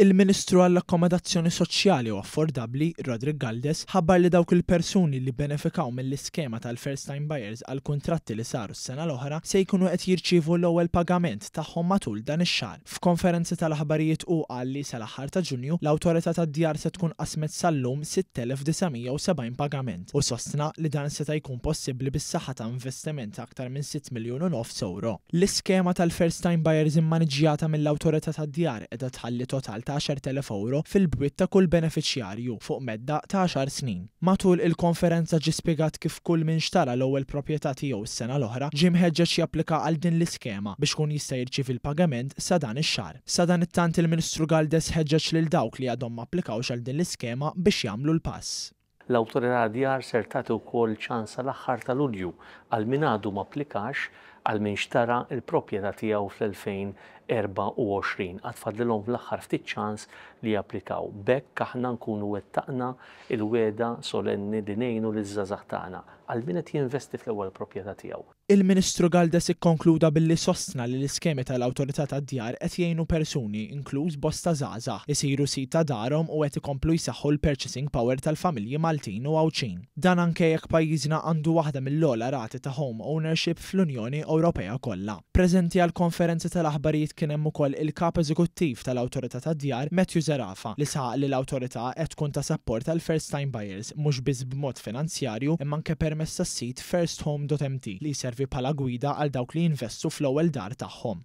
Il-Ministru għall-Akkomodazzjoni Soċjali u Affordabbli, Rodrigue Galdes, ħabbar li dawk il-persuni li benefikaw mill-iskema tal-First Time Buyers għal kuntratti li saru s-sena l-oħra se jkunu qed jirċievu l-ewwel pagament tagħhom matul dan ix-xahar. F'konferenzi tal-aħbarijiet u qal li sal-aħħar ta' Ġunju l-Awtorità tad-Djar se tkun qasmet sal-lum 6,970 pagament u sostna li dan seta' jkun possibbli bis-saħħa ta' investiment aktar minn 6 miljun u nofs euro. L-iskema tal-First Time Buyers immaniġġjata mill-Awtorità tad-Djar qiegħda tħalli total ta' 10,000 euro fil-bwiet ta' kull beneficjarju fuq medda ta' 10 snin. Matul il-konferenza ġie spjegat kif kull min xtara l-ewwel proprjetà tiegħu s-sena l-oħra ġie mħeġġeġ japplika għal din l-iskema biex kun jista' jirċievi l-pagament sa dan ix-xahar. Sa dan it-tant il-Ministru Galdes ħeġġeġ lil dawk li għadhom ma applikawx għal din l-iskema biex jagħmlu l-pass. L-Awtorità Djar ser tagħti wkoll ċans l-aħħar ta' Lulju għal min għadu ma applikax għal min xtara l-proprjetà tiegħu fl-2024 għad fadlilhom fl-aħħar ftit ċans li japplikaw. Bekk aħna nkunu wettaqna il-weda solenni li ngħinu liż-żgħażagħ tagħna għal min qed jinvesti fl-ewwel proprjetà tiegħu. Il-Ministru Galdes ikkonkluda billi sostna li l-iskemi tal-Awtorità tad-Djar qed jgħinu persuni, inkluż bosta żgħażagħ, isiru sit ta' darhom u qed ikomplu jsaħħu l-purchasing power tal-familji Maltin u Għawċin. Dan anke jekk pajjiżna għandu waħda mill-ogħla rati ta' home ownership fl-Unjoni Ewropea kollha. Preżenti għall-konferenzi tal-aħbarijiet kien hemm ukoll il-Kap Eżekuttiv tal-Awtorità tad-Djar Matthew Zarafa li saq li l-Awtorità qed tkun ta' sapport tal-First Time Buyers mhux biss b'mod finanzjarju imma anke permezz tas-sit firsthome.mt li jservi bħala gwida għal dawk li jinvestu fl-ewwel dar tagħhom.